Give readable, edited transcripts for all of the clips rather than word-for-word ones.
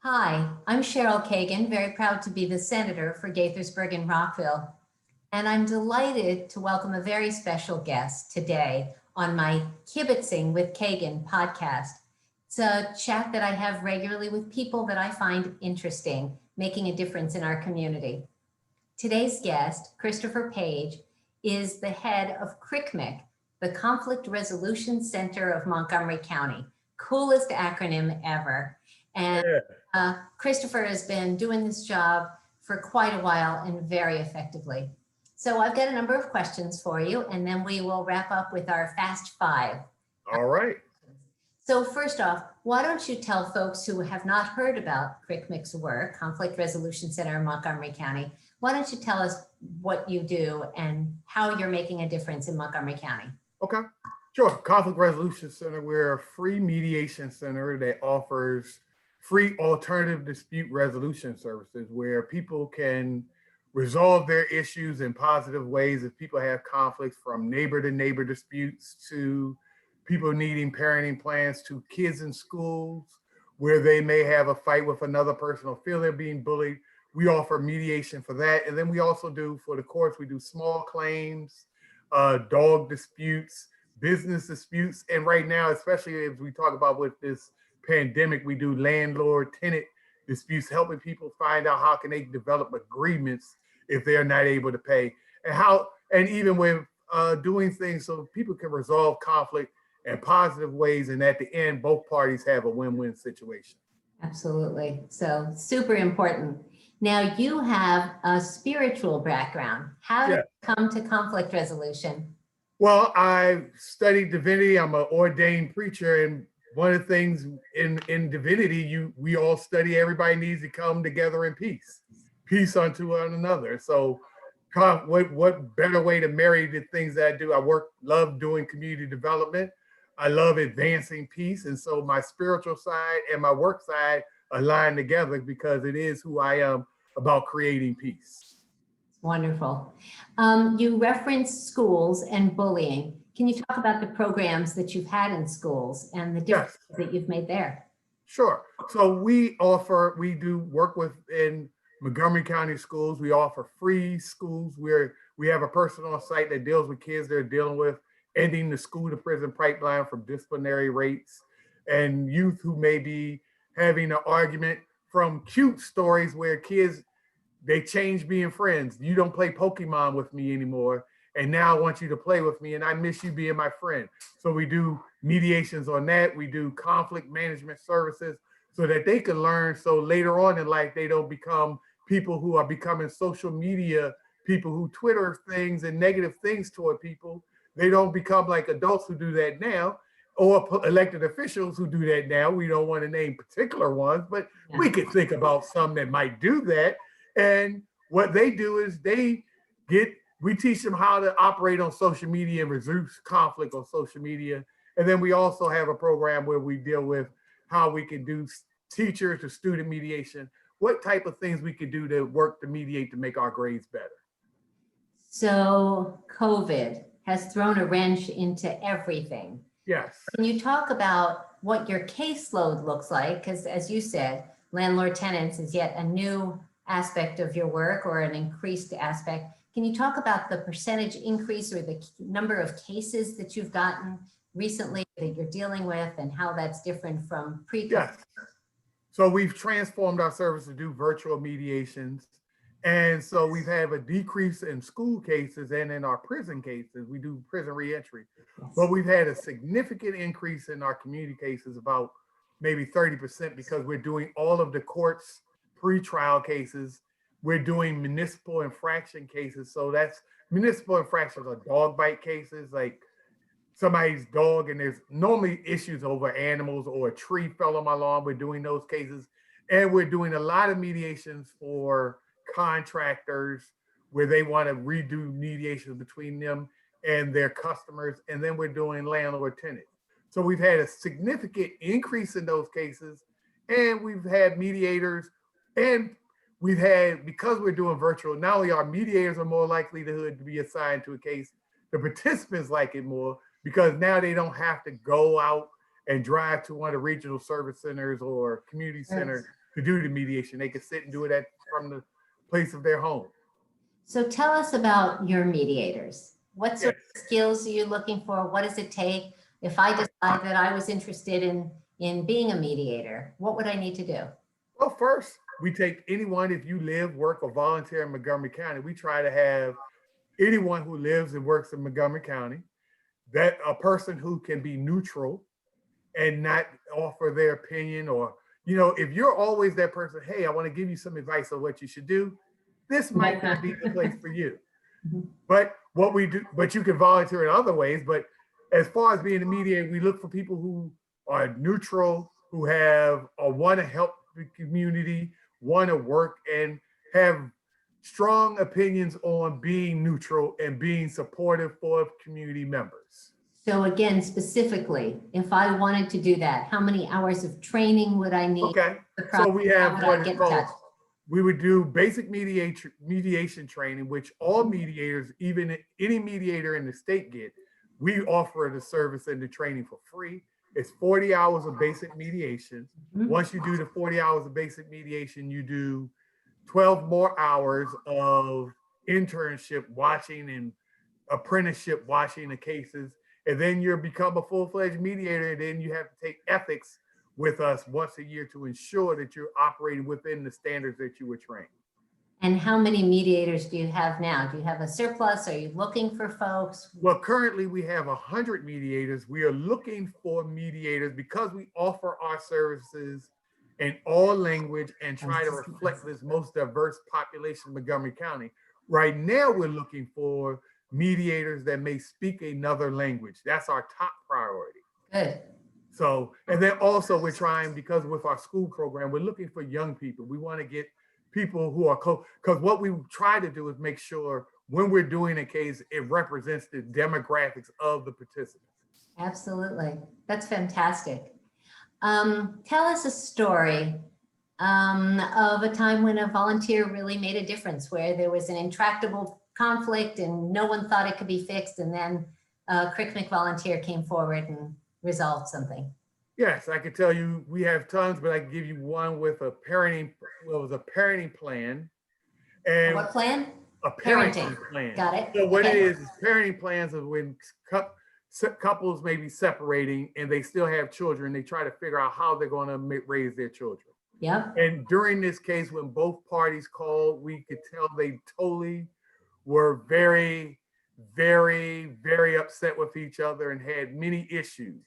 Hi, I'm Cheryl Kagan, very proud to be the senator for Gaithersburg and Rockville. And I'm delighted to welcome a very special guest today on my Kibbitzing with Kagan podcast. It's a chat that I have regularly with people that I find interesting, making a difference in our community. Today's guest, Christopher Page, is the head of CRCMIC, the Conflict Resolution Center of Montgomery County. Coolest acronym ever. And Christopher has been doing this job for quite a while and very effectively. So I've got a number of questions for you, and then we will wrap up with our Fast Five. All right. So first off, why don't you tell folks who have not heard about CRCMIC's work, Conflict Resolution Center in Montgomery County, why don't you tell us what you do and how you're making a difference in Montgomery County? Okay, sure. Conflict Resolution Center, we're a free mediation center that offers free alternative dispute resolution services where people can resolve their issues in positive ways if people have conflicts, from neighbor to neighbor disputes to people needing parenting plans to kids in schools where they may have a fight with another person or feel they're being bullied. We offer mediation for that. And then we also do, for the courts, we do small claims, dog disputes, business disputes. And right now, especially as we talk about with this pandemic, we do landlord-tenant disputes, helping people find out how can they develop agreements if they're not able to pay, and even with doing things so people can resolve conflict in positive ways, and at the end, both parties have a win-win situation. Absolutely. So super important. Now you have a spiritual background. How did you come to conflict resolution? Well, I studied divinity. I'm an ordained preacher, and one of the things in divinity, we all study, everybody needs to come together in peace unto one another. So what better way to marry the things that I do? Love doing community development. I love advancing peace. And so my spiritual side and my work side align together because it is who I am, about creating peace. Wonderful. You referenced schools and bullying. Can you talk about the programs that you've had in schools and the differences that you've made there? Sure. So we do work in Montgomery County schools. We offer free schools where we have a person on site that deals with kids that are dealing with ending the school to prison pipeline from disciplinary rates, and youth who may be having an argument, from cute stories where kids, they change being friends. You don't play Pokemon with me anymore, and now I want you to play with me, and I miss you being my friend. So we do mediations on that. We do conflict management services so that they can learn, so later on in life, they don't become people who are becoming social media people who Twitter things and negative things toward people. They don't become like adults who do that now, or elected officials who do that now. We don't want to name particular ones, but we could think about some that might do that. And what they do is we teach them how to operate on social media and reduce conflict on social media. And then we also have a program where we deal with how we can do teacher to student mediation, what type of things we could do to work to mediate to make our grades better. So COVID has thrown a wrench into everything. Yes. Can you talk about what your caseload looks like? Because as you said, landlord tenants is yet a new aspect of your work, or an increased aspect. Can you talk about the percentage increase or the number of cases that you've gotten recently that you're dealing with, and how that's different from pre-COVID? Yes. So we've transformed our service to do virtual mediations. And so we've had a decrease in school cases, and in our prison cases, we do prison reentry. But we've had a significant increase in our community cases, about maybe 30%, because we're doing all of the courts pre-trial cases. We're doing municipal infraction cases. So that's municipal infractions are dog bite cases, like somebody's dog, and there's normally issues over animals, or a tree fell on my lawn. We're doing those cases. And we're doing a lot of mediations for contractors where they want to redo mediations between them and their customers. And then we're doing landlord tenant. So we've had a significant increase in those cases, and we've had mediators, and we've had, because we're doing virtual, not only our mediators are more likely to be assigned to a case, the participants like it more, because now they don't have to go out and drive to one of the regional service centers or community centers to do the mediation. They can sit and do it from the place of their home. So tell us about your mediators. What sort Yes. of skills are you looking for? What does it take? If I decide that I was interested in being a mediator, what would I need to do? Well, first, we take anyone, if you live, work, or volunteer in Montgomery County, we try to have anyone who lives and works in Montgomery County, that a person who can be neutral and not offer their opinion, or, if you're always that person, hey, I want to give you some advice on what you should do, this might not be the place for you. But what we do, but you can volunteer in other ways. But as far as being a mediator, we look for people who are neutral, who have or want to help the community, want to work, and have strong opinions on being neutral and being supportive for community members. So again, specifically, if I wanted to do that, how many hours of training would I need? Okay, so we have How would I get in touch? we would do basic mediation training, which all mediators, even any mediator in the state get. We offer the service and the training for free. It's 40 hours of basic mediation. Once you do the 40 hours of basic mediation, you do 12 more hours of internship watching and apprenticeship watching the cases. And then you become a full-fledged mediator. And then you have to take ethics with us once a year to ensure that you're operating within the standards that you were trained. And how many mediators do you have now? Do you have a surplus? Are you looking for folks? Well, currently we have 100 mediators. We are looking for mediators because we offer our services in all language and try to reflect this most diverse population in Montgomery County. Right now, we're looking for mediators that may speak another language. That's our top priority. Good. So, and then also we're trying, because with our school program, we're looking for young people. We want to get people who are because what we try to do is make sure when we're doing a case, it represents the demographics of the participants. Absolutely. That's fantastic. Tell us a story of a time when a volunteer really made a difference, where there was an intractable conflict and no one thought it could be fixed, and then a CRICMIC volunteer came forward and resolved something. Yes, I can tell you we have tons, but I can give you one with a parenting. Well, it was a parenting plan. And what plan? A parenting plan. Got it. So what it is parenting plans of when couples may be separating and they still have children. They try to figure out how they're going to raise their children. Yep. And during this case, when both parties called, we could tell they totally were very, very, very upset with each other and had many issues.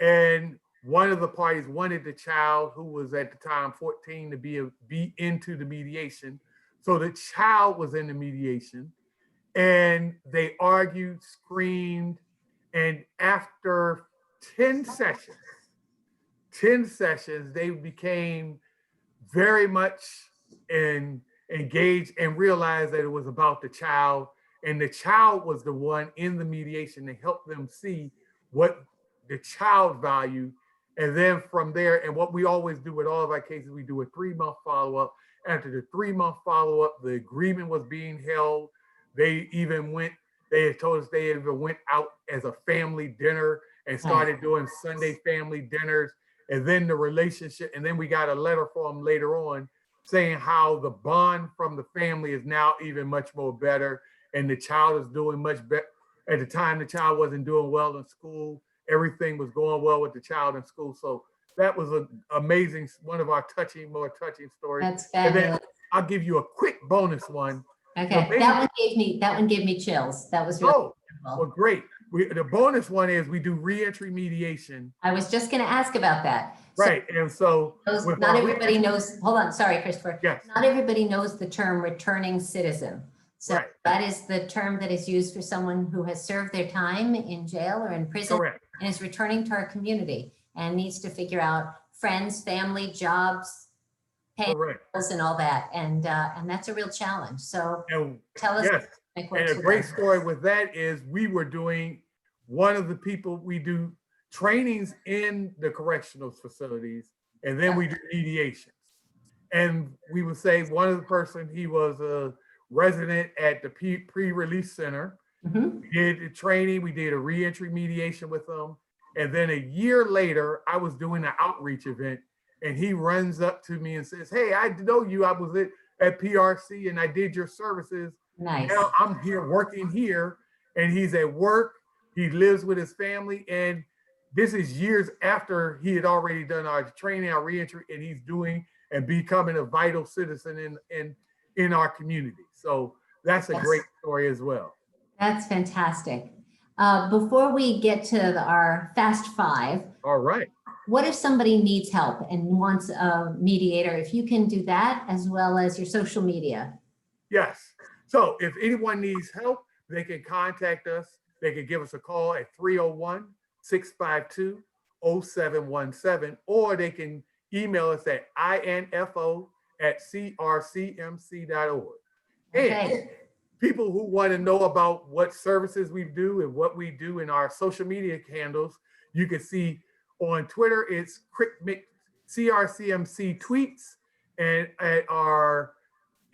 And one of the parties wanted the child, who was at the time 14, to be into the mediation. So the child was in the mediation, and they argued, screamed, and after 10 sessions, they became very much engaged and realized that it was about the child, and the child was the one in the mediation to help them see what the child value. And then from there, and what we always do with all of our cases, we do a 3-month follow-up. After the 3-month follow-up, the agreement was being held. They had told us they even went out as a family dinner and started doing Sunday family dinners. And then the relationship, and then we got a letter from them later on saying how the bond from the family is now even much more better. And the child is doing much better. At the time, the child wasn't doing well in school. Everything was going well with the child in school. So that was an amazing, one of our more touching stories. That's fabulous. And then I'll give you a quick bonus one. Okay, so that one gave me chills. That was really beautiful. Well, great. The bonus one is we do reentry mediation. I was just going to ask about that. Right, and so not everybody knows. Hold on, sorry, Christopher. Yes. Not everybody knows the term returning citizen. So right. That is the term that is used for someone who has served their time in jail or in prison. Correct. And is returning to our community and needs to figure out friends, family, jobs, pay bills, and all that. And that's a real challenge. So tell us. Yes. And a great story with that is we were doing one of the people, we do trainings in the correctional facilities, and then we do mediations. And we would say one of the person, he was a resident at the pre-release center. Mm-hmm. We did the training, we did a reentry mediation with them. And then a year later, I was doing an outreach event, and he runs up to me and says, "Hey, I know you. I was at PRC and I did your services. Nice. Now I'm here working here." And he's at work. He lives with his family. And this is years after he had already done our training, our reentry, and he's doing and becoming a vital citizen in our community. So that's a great story as well. That's fantastic. Before we get to our Fast Five, All right. what if somebody needs help and wants a mediator? If you can do that as well as your social media. Yes. So if anyone needs help, they can contact us. They can give us a call at 301-652-0717, or they can email us at info@crcmc.org. Okay. And people who want to know about what services we do and what we do in our social media handles, you can see on Twitter, it's CRCMC tweets, and at our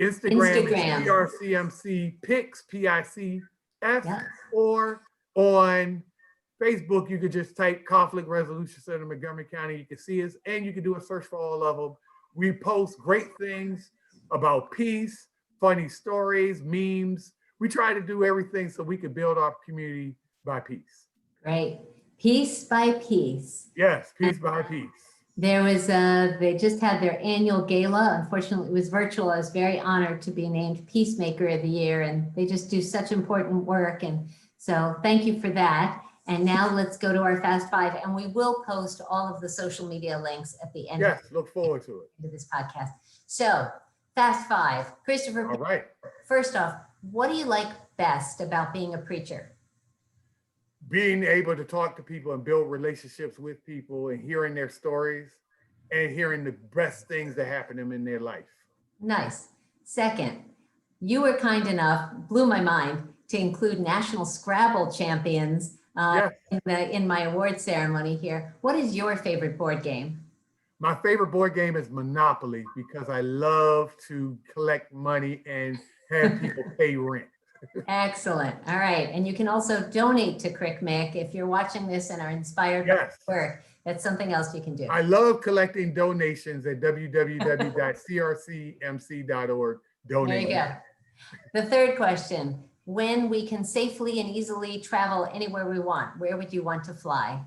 Instagram. Is CRCMC Pics, PICS, Yeah. or on Facebook, you could just type Conflict Resolution Center Montgomery County. You can see us, and you can do a search for all of them. We post great things about peace, funny stories, memes. We try to do everything so we can build our community by peace. Great. Piece by piece. Yes, piece by piece. There was they just had their annual gala. Unfortunately, it was virtual. I was very honored to be named Peacemaker of the Year, and they just do such important work. And so thank you for that. And now let's go to our Fast Five, and we will post all of the social media links at the end. Yes, look forward to it. Of this podcast. So Fast Five, Christopher. All right. First off, what do you like best about being a preacher? Being able to talk to people and build relationships with people and hearing their stories and hearing the best things that happen to them in their life. Nice. Second, you were kind enough, blew my mind, to include National Scrabble champions in my award ceremony here. What is your favorite board game? My favorite board game is Monopoly because I love to collect money and have people pay rent. Excellent. All right. And you can also donate to CRCMIC if you're watching this and are inspired by Yes. work. That's something else you can do. I love collecting donations at www.crcmc.org. Donate. There you go. The third question, when we can safely and easily travel anywhere we want, where would you want to fly?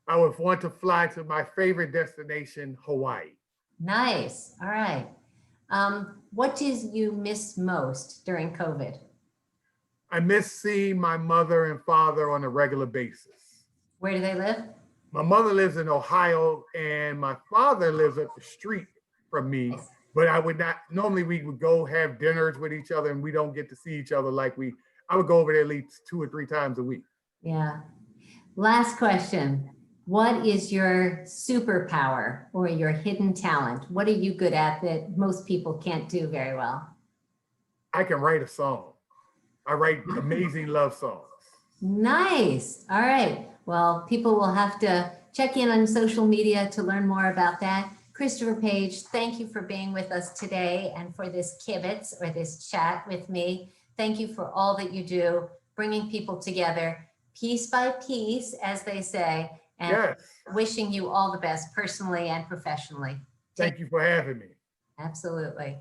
I would want to fly to my favorite destination, Hawaii. Nice. All right. What did you miss most during COVID? I miss seeing my mother and father on a regular basis. Where do they live? My mother lives in Ohio and my father lives up the street from me, but I would not, normally we would go have dinners with each other and we don't get to see each other I would go over there at least 2 or 3 times a week. Yeah. Last question. What is your superpower or your hidden talent? What are you good at that most people can't do very well? I can write a song. I write amazing love songs. Nice. All right. Well, people will have to check in on social media to learn more about that. Christopher Page, thank you for being with us today and for this kibitz or this chat with me. Thank you for all that you do, bringing people together piece by piece, as they say, and wishing you all the best personally and professionally. Thank you for having me. Absolutely.